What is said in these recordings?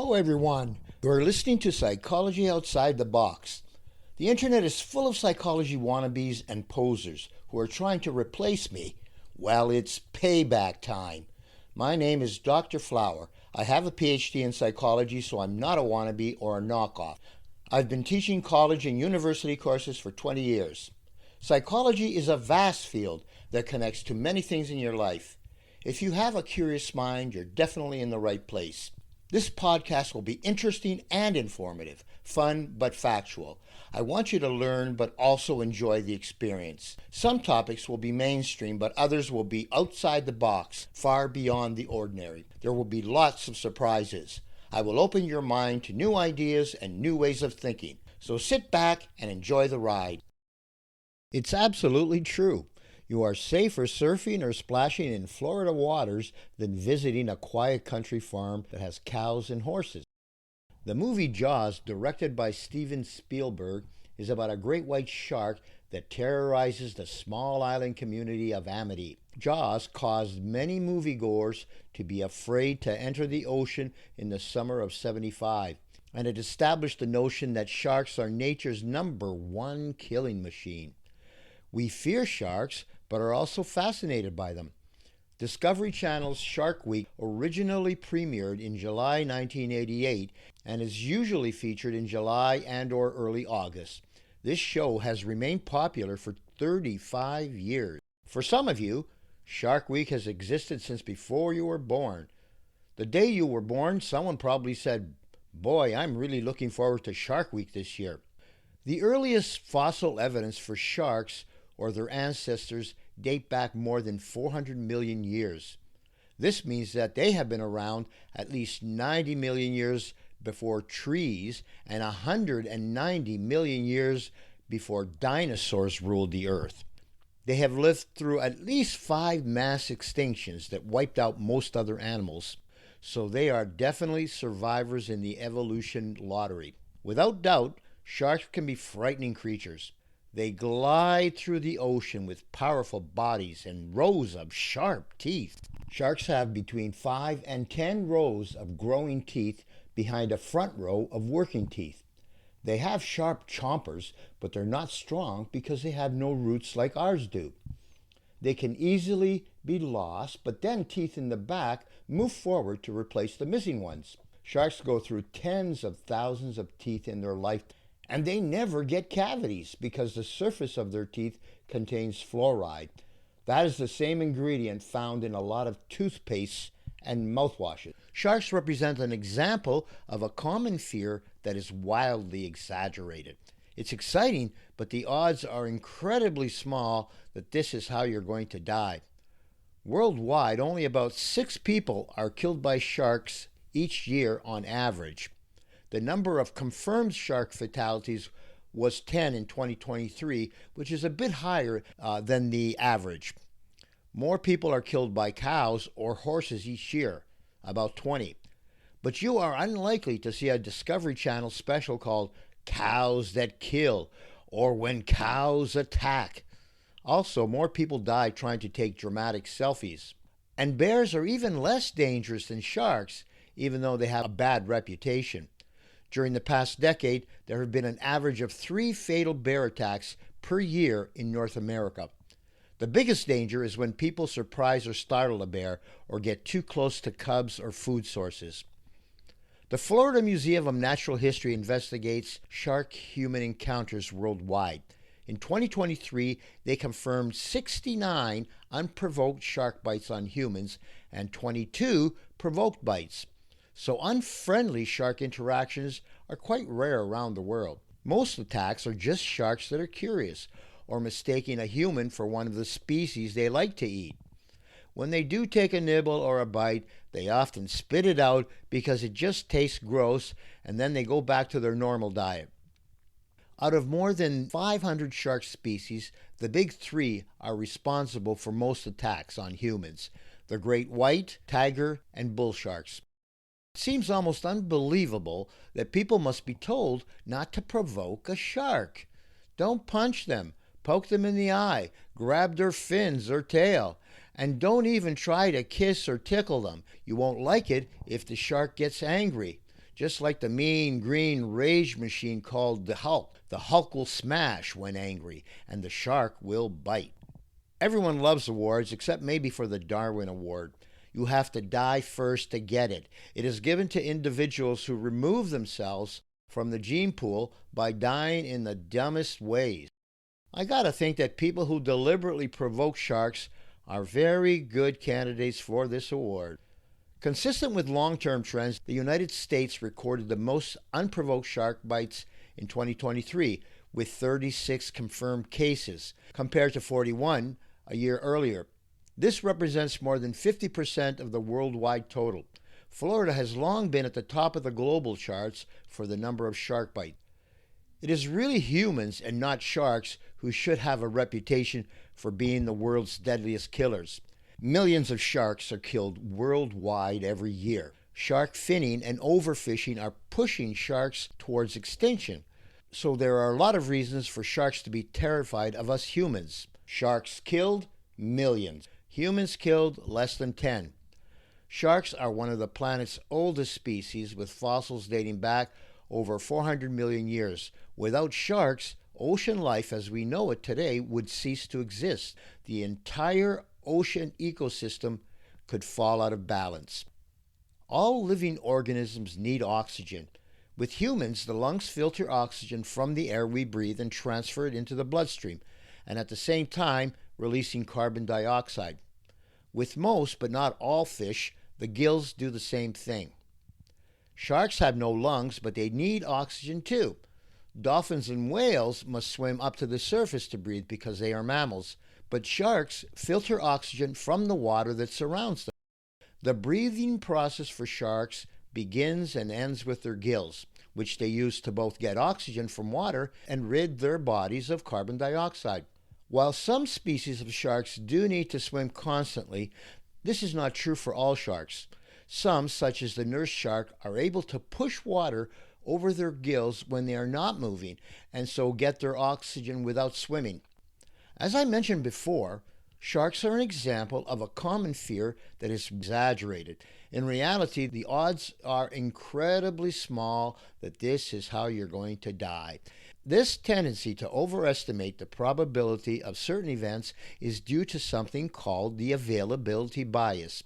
Hello, everyone. You're listening to Psychology Outside the Box. The internet is full of psychology wannabes and posers who are trying to replace me. Well, it's payback time. My name is Dr. Flower. I have a PhD in psychology, so I'm not a wannabe or a knockoff. I've been teaching college and university courses for 20 years. Psychology is a vast field that connects to many things in your life. If you have a curious mind, you're definitely in the right place. This podcast will be interesting and informative, fun but factual. I want you to learn but also enjoy the experience. Some topics will be mainstream, but others will be outside the box, far beyond the ordinary. There will be lots of surprises. I will open your mind to new ideas and new ways of thinking. So sit back and enjoy the ride. It's absolutely true. You are safer surfing or splashing in Florida waters than visiting a quiet country farm that has cows and horses. The movie Jaws, directed by Steven Spielberg, is about a great white shark that terrorizes the small island community of Amity. Jaws caused many moviegoers to be afraid to enter the ocean in the summer of '75, and it established the notion that sharks are nature's #1 killing machine. We fear sharks, but are also fascinated by them. Discovery Channel's Shark Week originally premiered in July 1988 and is usually featured in July and/or early August. This show has remained popular for 35 years. For some of you, Shark Week has existed since before you were born. The day you were born, someone probably said, "Boy, I'm really looking forward to Shark Week this year." The earliest fossil evidence for sharks or their ancestors date back more than 400 million years. This means that they have been around at least 90 million years before trees and 190 million years before dinosaurs ruled the earth. They have lived through at least 5 mass extinctions that wiped out most other animals, so they are definitely survivors in the evolution lottery. Without doubt, sharks can be frightening creatures. They glide through the ocean with powerful bodies and rows of sharp teeth. Sharks have between 5 and 10 rows of growing teeth behind a front row of working teeth. They have sharp chompers, but they're not strong because they have no roots like ours do. They can easily be lost, but then teeth in the back move forward to replace the missing ones. Sharks go through tens of thousands of teeth in their lifetime. And they never get cavities because the surface of their teeth contains fluoride. That is the same ingredient found in a lot of toothpastes and mouthwashes. Sharks represent an example of a common fear that is wildly exaggerated. It's exciting, but the odds are incredibly small that this is how you're going to die. Worldwide, only about 6 people are killed by sharks each year on average. The number of confirmed shark fatalities was 10 in 2023, which is a bit higher than the average. More people are killed by cows or horses each year, about 20. But you are unlikely to see a Discovery Channel special called Cows That Kill or When Cows Attack. Also, more people die trying to take dramatic selfies. And bears are even less dangerous than sharks, even though they have a bad reputation. During the past decade, there have been an average of 3 fatal bear attacks per year in North America. The biggest danger is when people surprise or startle a bear or get too close to cubs or food sources. The Florida Museum of Natural History investigates shark-human encounters worldwide. In 2023, they confirmed 69 unprovoked shark bites on humans and 22 provoked bites. So unfriendly shark interactions are quite rare around the world. Most attacks are just sharks that are curious or mistaking a human for one of the species they like to eat. When they do take a nibble or a bite, they often spit it out because it just tastes gross, and then they go back to their normal diet. Out of more than 500 shark species, the big 3 are responsible for most attacks on humans: the great white, tiger, and bull sharks. It seems almost unbelievable that people must be told not to provoke a shark. Don't punch them, poke them in the eye, grab their fins or tail, and don't even try to kiss or tickle them. You won't like it if the shark gets angry. Just like the mean green rage machine called the Hulk. The Hulk will smash when angry, and the shark will bite. Everyone loves awards, except maybe for the Darwin Award. You have to die first to get it. It is given to individuals who remove themselves from the gene pool by dying in the dumbest ways. I gotta think that people who deliberately provoke sharks are very good candidates for this award. Consistent with long-term trends, the United States recorded the most unprovoked shark bites in 2023, with 36 confirmed cases, compared to 41 a year earlier. This represents more than 50% of the worldwide total. Florida has long been at the top of the global charts for the number of shark bites. It is really humans and not sharks who should have a reputation for being the world's deadliest killers. Millions of sharks are killed worldwide every year. Shark finning and overfishing are pushing sharks towards extinction. So there are a lot of reasons for sharks to be terrified of us humans. Sharks killed, millions. Humans killed, less than 10. Sharks are one of the planet's oldest species, with fossils dating back over 400 million years. Without sharks, ocean life as we know it today would cease to exist. The entire ocean ecosystem could fall out of balance. All living organisms need oxygen. With humans, the lungs filter oxygen from the air we breathe and transfer it into the bloodstream, and at the same time releasing carbon dioxide. With most, but not all fish, the gills do the same thing. Sharks have no lungs, but they need oxygen too. Dolphins and whales must swim up to the surface to breathe because they are mammals, but sharks filter oxygen from the water that surrounds them. The breathing process for sharks begins and ends with their gills, which they use to both get oxygen from water and rid their bodies of carbon dioxide. While some species of sharks do need to swim constantly, this is not true for all sharks. Some, such as the nurse shark, are able to push water over their gills when they are not moving, and so get their oxygen without swimming. As I mentioned before, sharks are an example of a common fear that is exaggerated. In reality, the odds are incredibly small that this is how you're going to die. This tendency to overestimate the probability of certain events is due to something called the availability bias.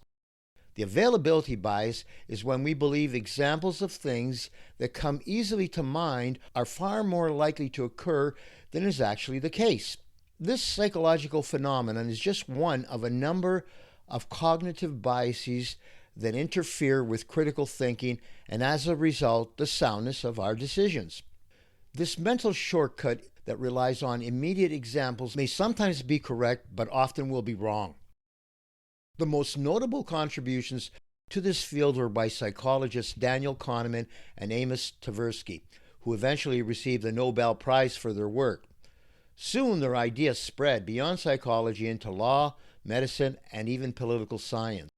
The availability bias is when we believe examples of things that come easily to mind are far more likely to occur than is actually the case. This psychological phenomenon is just one of a number of cognitive biases that interfere with critical thinking and, as a result, the soundness of our decisions. This mental shortcut that relies on immediate examples may sometimes be correct, but often will be wrong. The most notable contributions to this field were by psychologists Daniel Kahneman and Amos Tversky, who eventually received the Nobel Prize for their work. Soon their ideas spread beyond psychology into law, medicine, and even political science.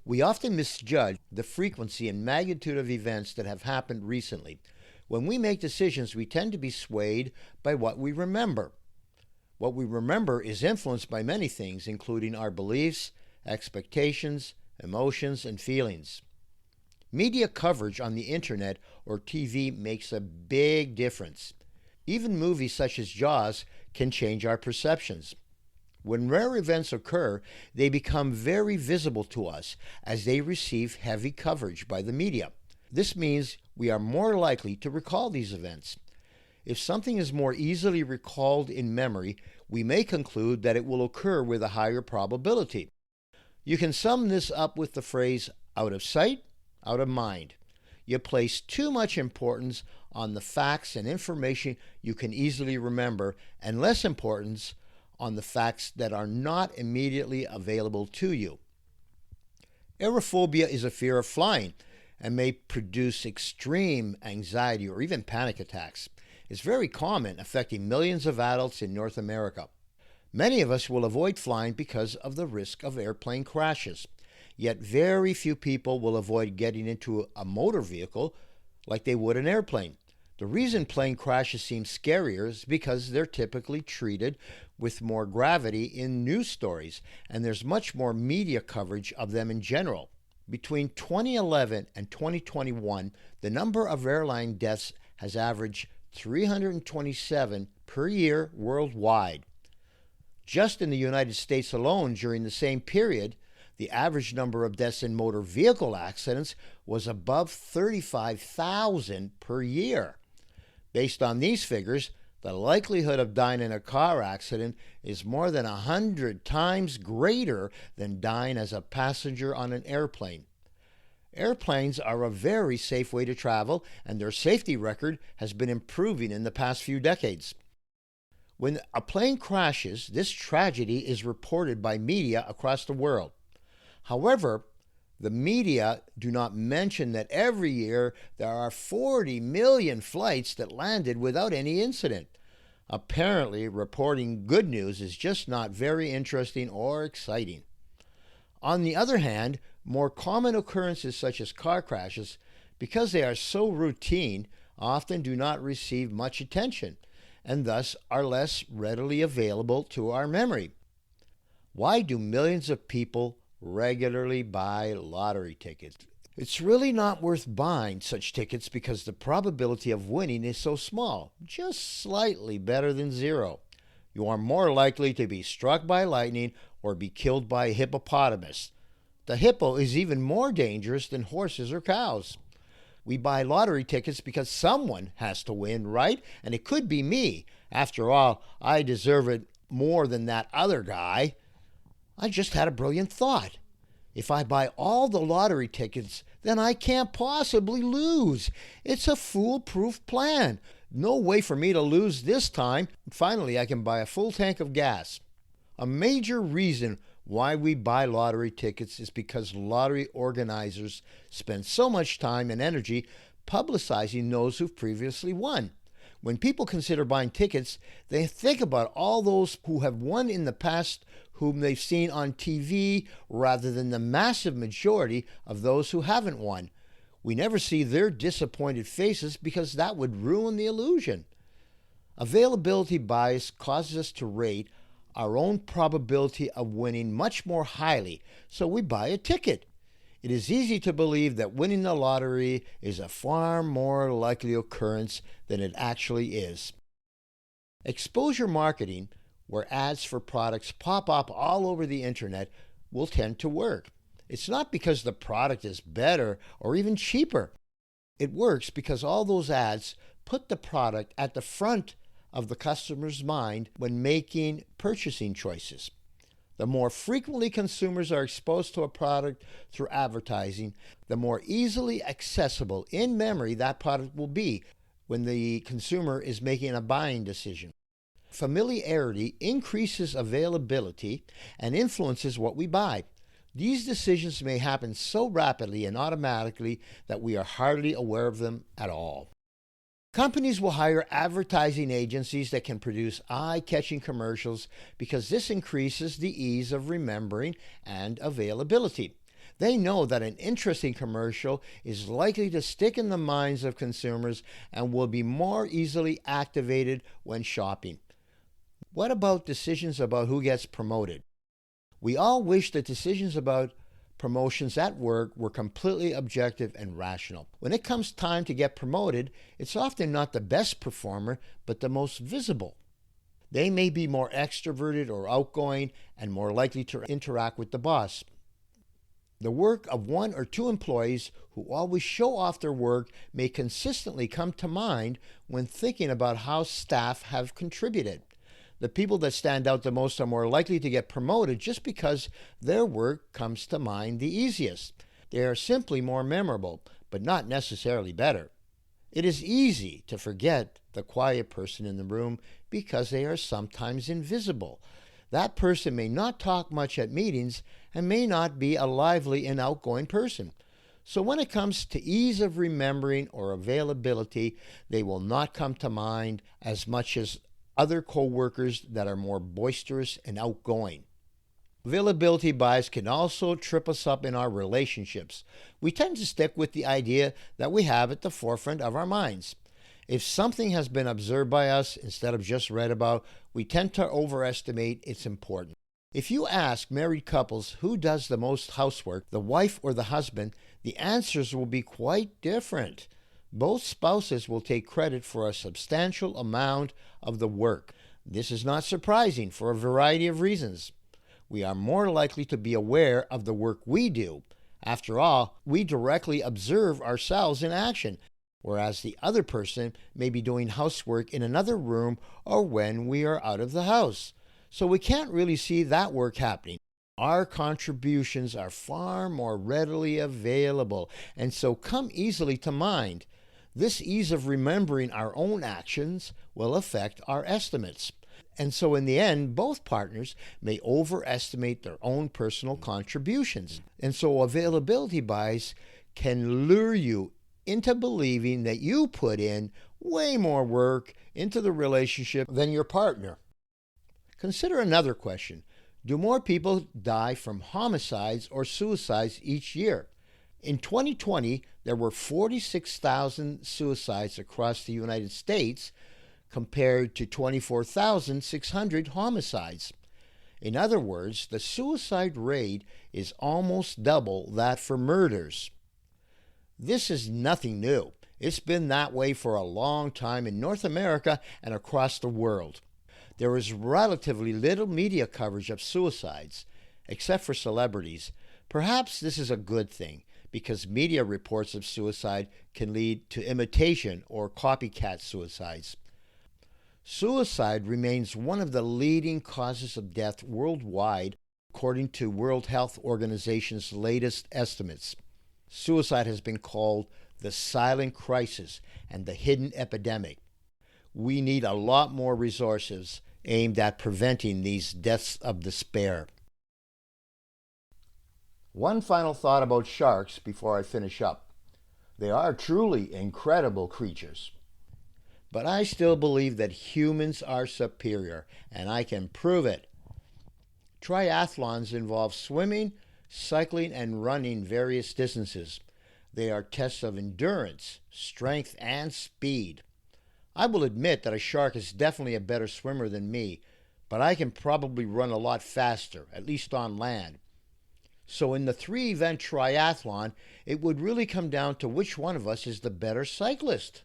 We often misjudge the frequency and magnitude of events that have happened recently. When we make decisions, we tend to be swayed by what we remember. What we remember is influenced by many things, including our beliefs, expectations, emotions, and feelings. Media coverage on the internet or TV makes a big difference. Even movies such as Jaws can change our perceptions. When rare events occur, they become very visible to us as they receive heavy coverage by the media. This means we are more likely to recall these events. If something is more easily recalled in memory, we may conclude that it will occur with a higher probability. You can sum this up with the phrase, out of sight, out of mind. You place too much importance on the facts and information you can easily remember, and less importance on the facts that are not immediately available to you. Aerophobia is a fear of flying and may produce extreme anxiety or even panic attacks. It's very common, affecting millions of adults in North America. Many of us will avoid flying because of the risk of airplane crashes. Yet very few people will avoid getting into a motor vehicle like they would an airplane. The reason plane crashes seem scarier is because they're typically treated with more gravity in news stories, and there's much more media coverage of them in general. Between 2011 and 2021, the number of airline deaths has averaged 327 per year worldwide. Just in the United States alone during the same period, the average number of deaths in motor vehicle accidents was above 35,000 per year. Based on these figures, the likelihood of dying in a car accident is more than 100 times greater than dying as a passenger on an airplane. Airplanes are a very safe way to travel, and their safety record has been improving in the past few decades. When a plane crashes, this tragedy is reported by media across the world. However, the media do not mention that every year there are 40 million flights that landed without any incident. Apparently, reporting good news is just not very interesting or exciting. On the other hand, more common occurrences such as car crashes, because they are so routine, often do not receive much attention, and thus are less readily available to our memory. Why do millions of people regularly buy lottery tickets? It's really not worth buying such tickets because the probability of winning is so small, just slightly better than zero. You are more likely to be struck by lightning or be killed by a hippopotamus. The hippo is even more dangerous than horses or cows. We buy lottery tickets because someone has to win, right? And it could be me. After all, I deserve it more than that other guy. I just had a brilliant thought. If I buy all the lottery tickets, then I can't possibly lose. It's a foolproof plan. No way for me to lose this time. Finally, I can buy a full tank of gas. A major reason why we buy lottery tickets is because lottery organizers spend so much time and energy publicizing those who've previously won. When people consider buying tickets, they think about all those who have won in the past whom they've seen on TV rather than the massive majority of those who haven't won. We never see their disappointed faces because that would ruin the illusion. Availability bias causes us to rate our own probability of winning much more highly, so we buy a ticket. It is easy to believe that winning the lottery is a far more likely occurrence than it actually is. Exposure marketing, where ads for products pop up all over the internet, will tend to work. It's not because the product is better or even cheaper. It works because all those ads put the product at the front of the customer's mind when making purchasing choices. The more frequently consumers are exposed to a product through advertising, the more easily accessible in memory that product will be when the consumer is making a buying decision. Familiarity increases availability and influences what we buy. These decisions may happen so rapidly and automatically that we are hardly aware of them at all. Companies will hire advertising agencies that can produce eye-catching commercials because this increases the ease of remembering and availability. They know that an interesting commercial is likely to stick in the minds of consumers and will be more easily activated when shopping. What about decisions about who gets promoted? We all wish that decisions about promotions at work were completely objective and rational. When it comes time to get promoted, it's often not the best performer, but the most visible. They may be more extroverted or outgoing and more likely to interact with the boss. The work of one or two employees who always show off their work may consistently come to mind when thinking about how staff have contributed. The people that stand out the most are more likely to get promoted just because their work comes to mind the easiest. They are simply more memorable, but not necessarily better. It is easy to forget the quiet person in the room because they are sometimes invisible. That person may not talk much at meetings and may not be a lively and outgoing person. So when it comes to ease of remembering or availability, they will not come to mind as much as other co-workers that are more boisterous and outgoing. Availability bias can also trip us up in our relationships. We tend to stick with the idea that we have at the forefront of our minds. If something has been observed by us instead of just read about, we tend to overestimate its importance. If you ask married couples who does the most housework, the wife or the husband, the answers will be quite different. Both spouses will take credit for a substantial amount of the work. This is not surprising for a variety of reasons. We are more likely to be aware of the work we do. After all, we directly observe ourselves in action, whereas the other person may be doing housework in another room or when we are out of the house. So we can't really see that work happening. Our contributions are far more readily available and so come easily to mind. This ease of remembering our own actions will affect our estimates. And so in the end, both partners may overestimate their own personal contributions. And so availability bias can lure you into believing that you put in way more work into the relationship than your partner. Consider another question. Do more people die from homicides or suicides each year? In 2020, there were 46,000 suicides across the United States compared to 24,600 homicides. In other words, the suicide rate is almost double that for murders. This is nothing new. It's been that way for a long time in North America and across the world. There is relatively little media coverage of suicides, except for celebrities. Perhaps this is a good thing, because media reports of suicide can lead to imitation or copycat suicides. Suicide remains one of the leading causes of death worldwide, according to World Health Organization's latest estimates. Suicide has been called the silent crisis and the hidden epidemic. We need a lot more resources aimed at preventing these deaths of despair. One final thought about sharks before I finish up. They are truly incredible creatures. But I still believe that humans are superior, and I can prove it. Triathlons involve swimming, cycling, and running various distances. They are tests of endurance, strength, and speed. I will admit that a shark is definitely a better swimmer than me, but I can probably run a lot faster, at least on land. So in the 3-event triathlon, it would really come down to which one of us is the better cyclist.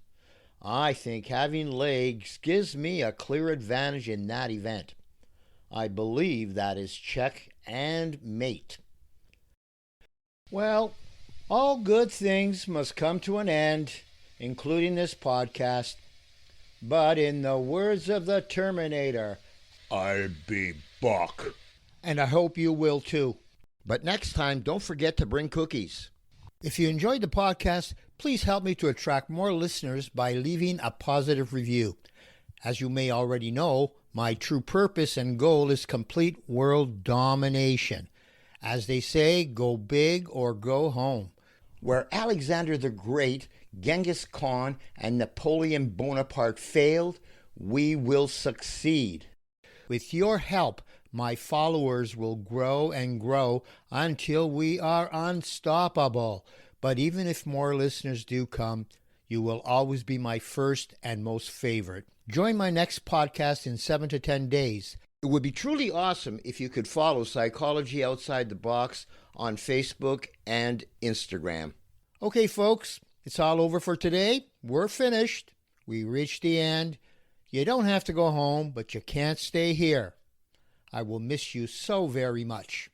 I think having legs gives me a clear advantage in that event. I believe that is check and mate. Well, all good things must come to an end, including this podcast. But in the words of the Terminator, I'll be back. And I hope you will too. But next time, don't forget to bring cookies. If you enjoyed the podcast, please help me to attract more listeners by leaving a positive review. As you may already know, my true purpose and goal is complete world domination. As they say, go big or go home. Where Alexander the Great, Genghis Khan, and Napoleon Bonaparte failed, we will succeed. With your help, my followers will grow and grow until we are unstoppable. But even if more listeners do come, you will always be my first and most favorite. Join my next podcast in 7 to 10 days. It would be truly awesome if you could follow Psychology Outside the Box on Facebook and Instagram. Okay, folks, it's all over for today. We're finished. We reached the end. You don't have to go home, but you can't stay here. I will miss you so very much.